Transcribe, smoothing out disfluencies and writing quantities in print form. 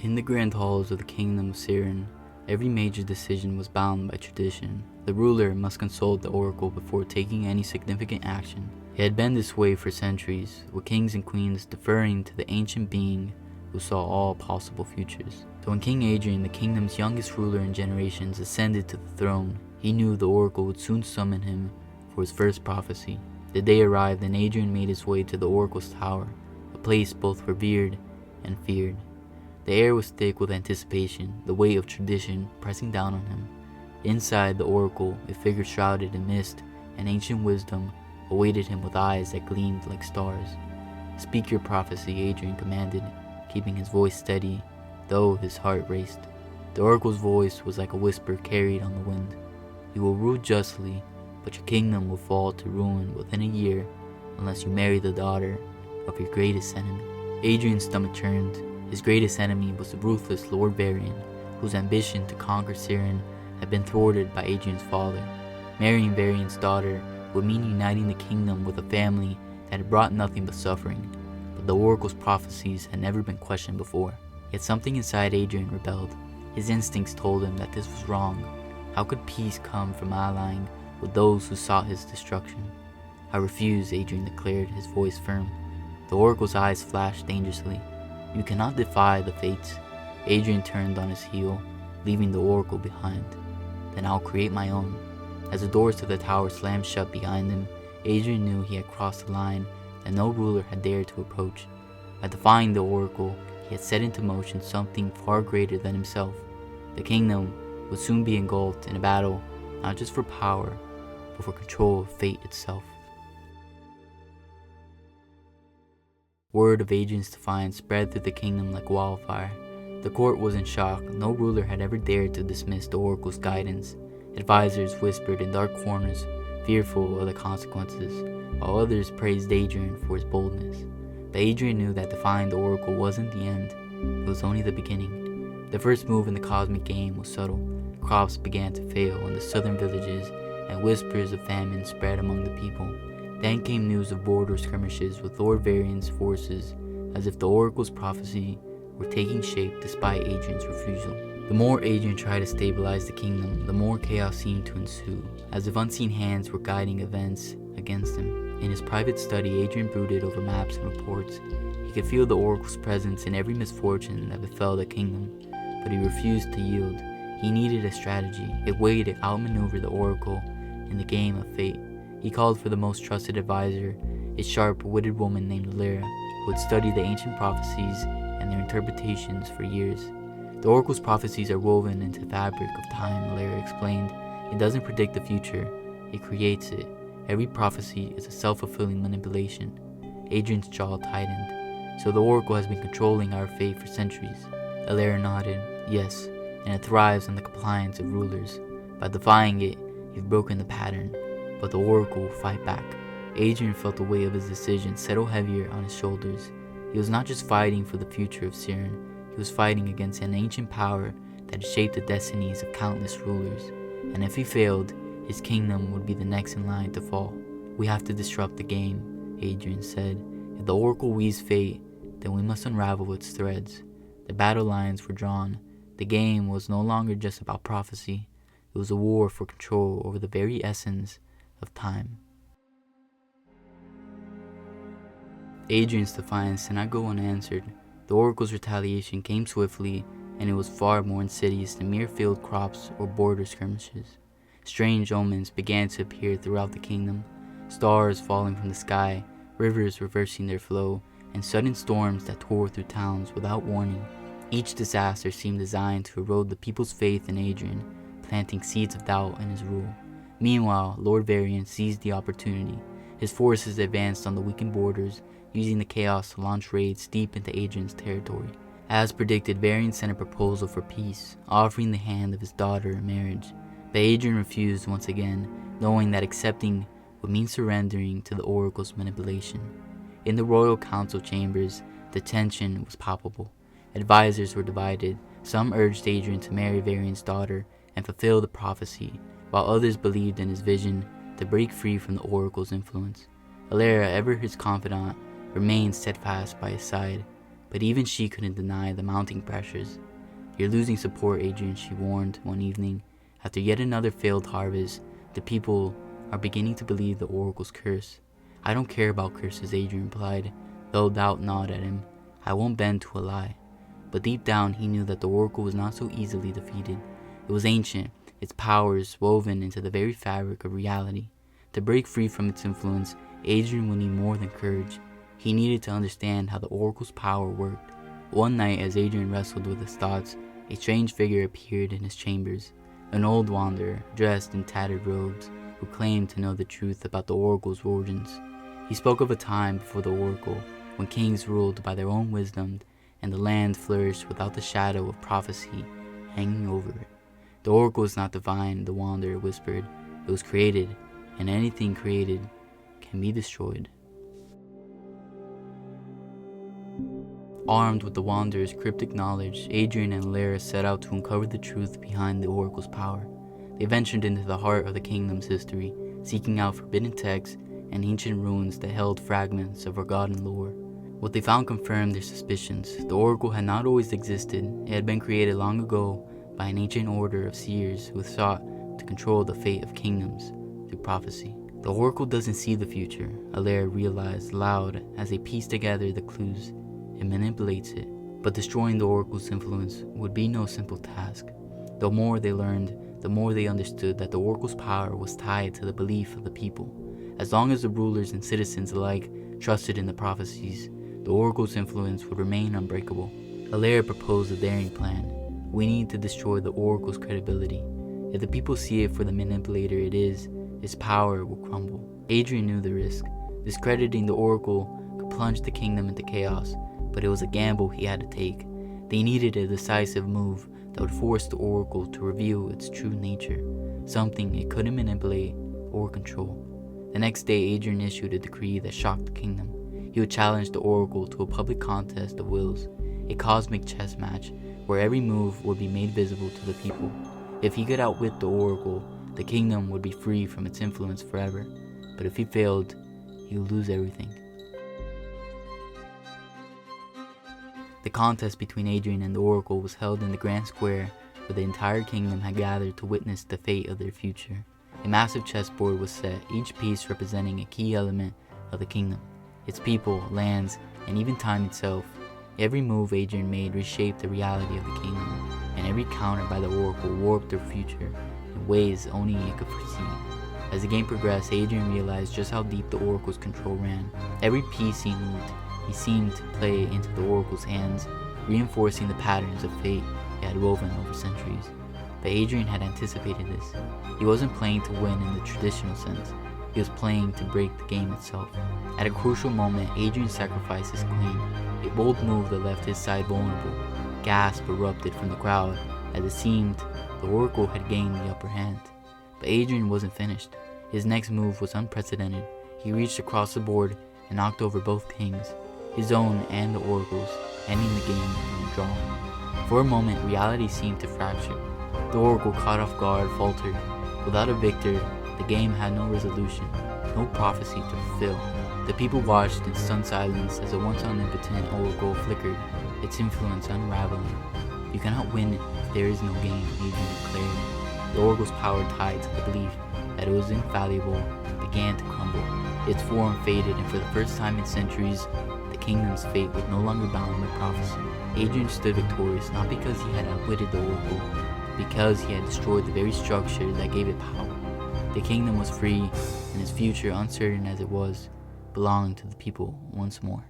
In the grand halls of the kingdom of Seryon, every major decision was bound by tradition. The ruler must consult the oracle before taking any significant action. It had been this way for centuries, with kings and queens deferring to the ancient being who saw all possible futures. So when King Adrien, the kingdom's youngest ruler in generations, ascended to the throne, he knew the oracle would soon summon him for his first prophecy. The day arrived and Adrien made his way to the oracle's tower, a place both revered and feared. The air was thick with anticipation, the weight of tradition pressing down on him. Inside the oracle, a figure shrouded in mist and ancient wisdom awaited him with eyes that gleamed like stars. "Speak your prophecy," Adrien commanded, keeping his voice steady, though his heart raced. The oracle's voice was like a whisper carried on the wind. "You will rule justly, but your kingdom will fall to ruin within a year unless you marry the daughter of your greatest enemy." Adrien's stomach churned. His greatest enemy was the ruthless Lord Seryon, whose ambition to conquer Seryon had been thwarted by Adrien's father. Marrying Seryon's daughter would mean uniting the kingdom with a family that had brought nothing but suffering, but the oracle's prophecies had never been questioned before. Yet something inside Adrien rebelled. His instincts told him that this was wrong. How could peace come from allying with those who sought his destruction? "I refuse," Adrien declared, his voice firm. The oracle's eyes flashed dangerously. "You cannot defy the fates." Adrien turned on his heel, leaving the oracle behind. "Then I'll create my own." As the doors to the tower slammed shut behind him, Adrien knew he had crossed a line that no ruler had dared to approach. By defying the oracle, he had set into motion something far greater than himself. The kingdom would soon be engulfed in a battle, not just for power, but for control of fate itself. Word of Adrien's defiance spread through the kingdom like wildfire. The court was in shock. No ruler had ever dared to dismiss the oracle's guidance. Advisors whispered in dark corners, fearful of the consequences, while others praised Adrien for his boldness. But Adrien knew that defying the oracle wasn't the end, it was only the beginning. The first move in the cosmic game was subtle. Crops began to fail in the southern villages, and whispers of famine spread among the people. Then came news of border skirmishes with Lord Seryon's forces, as if the oracle's prophecy were taking shape despite Adrien's refusal. The more Adrien tried to stabilize the kingdom, the more chaos seemed to ensue, as if unseen hands were guiding events against him. In his private study, Adrien brooded over maps and reports. He could feel the oracle's presence in every misfortune that befell the kingdom, but he refused to yield. He needed a strategy, a way to outmaneuver the oracle in the game of fate. He called for the most trusted advisor, a sharp-witted woman named Lyra, who had studied the ancient prophecies and their interpretations for years. "The oracle's prophecies are woven into the fabric of time," Lyra explained. "It doesn't predict the future, it creates it. Every prophecy is a self-fulfilling manipulation." Adrien's jaw tightened. "So the oracle has been controlling our fate for centuries?" Lyra nodded. "Yes, and it thrives on the compliance of rulers. By defying it, you've broken the pattern, but the oracle will fight back." Adrien felt the weight of his decision settle heavier on his shoulders. He was not just fighting for the future of Seryon, he was fighting against an ancient power that had shaped the destinies of countless rulers, and if he failed, his kingdom would be the next in line to fall. "We have to disrupt the game," Adrien said. "If the oracle weaves fate, then we must unravel its threads." The battle lines were drawn. The game was no longer just about prophecy, it was a war for control over the very essence of time. Adrien's defiance did not go unanswered. The oracle's retaliation came swiftly, and it was far more insidious than mere field crops or border skirmishes. Strange omens began to appear throughout the kingdom, stars falling from the sky, rivers reversing their flow, and sudden storms that tore through towns without warning. Each disaster seemed designed to erode the people's faith in Adrien, planting seeds of doubt in his rule. Meanwhile, Lord Seryon seized the opportunity. His forces advanced on the weakened borders, using the chaos to launch raids deep into Adrien's territory. As predicted, Seryon sent a proposal for peace, offering the hand of his daughter in marriage. But Adrien refused once again, knowing that accepting would mean surrendering to the oracle's manipulation. In the royal council chambers, the tension was palpable. Advisors were divided. Some urged Adrien to marry Seryon's daughter and fulfill the prophecy, while others believed in his vision to break free from the oracle's influence. Lyra, ever his confidant, remained steadfast by his side. But even she couldn't deny the mounting pressures. "You're losing support, Adrien," she warned one evening. "After yet another failed harvest, the people are beginning to believe the oracle's curse." "I don't care about curses," Adrien replied, though doubt gnawed at him. "I won't bend to a lie." But deep down he knew that the oracle was not so easily defeated. It was ancient, its powers woven into the very fabric of reality. To break free from its influence, Adrien would need more than courage. He needed to understand how the oracle's power worked. One night, as Adrien wrestled with his thoughts, a strange figure appeared in his chambers. An old wanderer, dressed in tattered robes, who claimed to know the truth about the oracle's origins. He spoke of a time before the oracle, when kings ruled by their own wisdom, and the land flourished without the shadow of prophecy hanging over it. "The oracle is not divine," the wanderer whispered. "It was created, and anything created can be destroyed." Armed with the wanderer's cryptic knowledge, Adrien and Lara set out to uncover the truth behind the oracle's power. They ventured into the heart of the kingdom's history, seeking out forbidden texts and ancient ruins that held fragments of forgotten lore. What they found confirmed their suspicions. The oracle had not always existed. It had been created long ago by an ancient order of seers who sought to control the fate of kingdoms through prophecy. "The oracle doesn't see the future," Lara realized aloud as they pieced together the clues. "It manipulates it." But destroying the oracle's influence would be no simple task. The more they learned, the more they understood that the oracle's power was tied to the belief of the people. As long as the rulers and citizens alike trusted in the prophecies, the oracle's influence would remain unbreakable. Lara proposed a daring plan. "We need to destroy the oracle's credibility. If the people see it for the manipulator it is, its power will crumble." Adrien knew the risk. Discrediting the oracle could plunge the kingdom into chaos, but it was a gamble he had to take. They needed a decisive move that would force the oracle to reveal its true nature, something it couldn't manipulate or control. The next day, Adrien issued a decree that shocked the kingdom. He would challenge the oracle to a public contest of wills, a cosmic chess match where every move would be made visible to the people. If he could outwit the oracle, the kingdom would be free from its influence forever. But if he failed, he would lose everything. The contest between Adrien and the oracle was held in the grand square where the entire kingdom had gathered to witness the fate of their future. A massive chessboard was set, each piece representing a key element of the kingdom, its people, lands, and even time itself. Every move Adrien made reshaped the reality of the kingdom, and every counter by the oracle warped their future in ways only it could foresee. As the game progressed, Adrien realized just how deep the oracle's control ran. Every piece he moved, he seemed to play into the oracle's hands, reinforcing the patterns of fate he had woven over centuries. But Adrien had anticipated this. He wasn't playing to win in the traditional sense. He was playing to break the game itself. At a crucial moment, Adrien sacrificed his queen, a bold move that left his side vulnerable. Gasp erupted from the crowd, as it seemed the oracle had gained the upper hand. But Adrien wasn't finished. His next move was unprecedented. He reached across the board and knocked over both kings, his own and the oracle's, ending the game in a draw. For a moment, reality seemed to fracture. The oracle, caught off guard, faltered. Without a victor, the game had no resolution, no prophecy to fulfill. The people watched in stunned silence as the once omnipotent oracle flickered, its influence unraveling. "You cannot win if there is no game," Adrien declared. The oracle's power, tied to the belief that it was infallible, began to crumble. Its form faded, and for the first time in centuries, the kingdom's fate was no longer bound by prophecy. Adrien stood victorious, not because he had outwitted the oracle, but because he had destroyed the very structure that gave it power. The kingdom was free, and its future, uncertain as it was, belonged to the people once more.